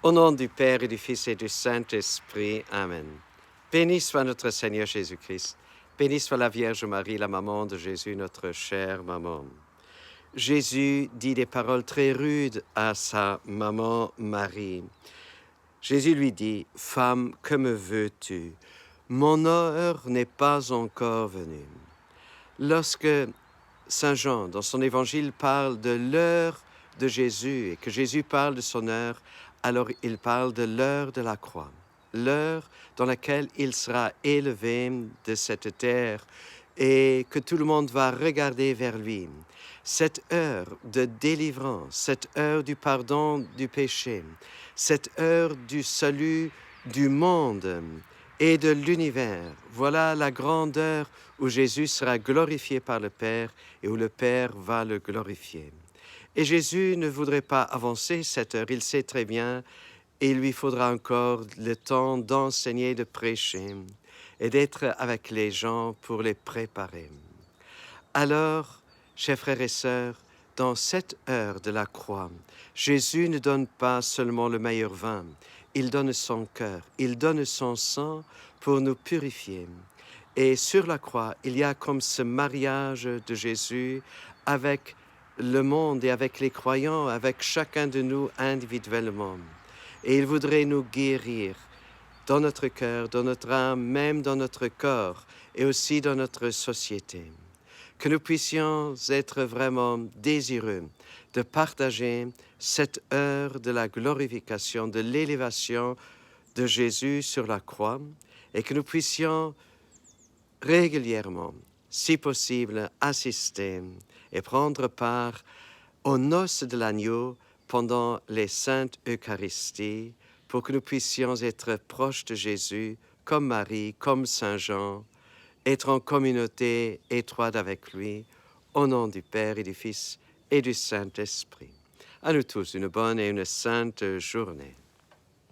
Au nom du Père et du Fils et du Saint-Esprit. Amen. Béni soit notre Seigneur Jésus-Christ. Béni soit la Vierge Marie, la maman de Jésus, notre chère maman. Jésus dit des paroles très rudes à sa maman Marie. Jésus lui dit, « Femme, que me veux-tu? Mon heure n'est pas encore venue. » Lorsque Saint Jean, dans son évangile, parle de l'heure de Jésus et que Jésus parle de son heure, alors il parle de l'heure de la croix, l'heure dans laquelle il sera élevé de cette terre et que tout le monde va regarder vers lui. Cette heure de délivrance, cette heure du pardon du péché, cette heure du salut du monde et de l'univers. Voilà la grande heure où Jésus sera glorifié par le Père et où le Père va le glorifier. Et Jésus ne voudrait pas avancer cette heure, il sait très bien, et il lui faudra encore le temps d'enseigner, de prêcher et d'être avec les gens pour les préparer. Alors, chers frères et sœurs, dans cette heure de la croix, Jésus ne donne pas seulement le meilleur vin, il donne son cœur, il donne son sang pour nous purifier. Et sur la croix, il y a comme ce mariage de Jésus avec le monde et avec les croyants, avec chacun de nous individuellement. Et il voudrait nous guérir dans notre cœur, dans notre âme, même dans notre corps et aussi dans notre société. Que nous puissions être vraiment désireux de partager cette heure de la glorification, de l'élévation de Jésus sur la croix et que nous puissions régulièrement, si possible, assister et prendre part aux noces de l'agneau pendant les saintes Eucharisties pour que nous puissions être proches de Jésus comme Marie, comme Saint Jean, être en communauté étroite avec lui, au nom du Père et du Fils et du Saint-Esprit. À nous tous, une bonne et une sainte journée.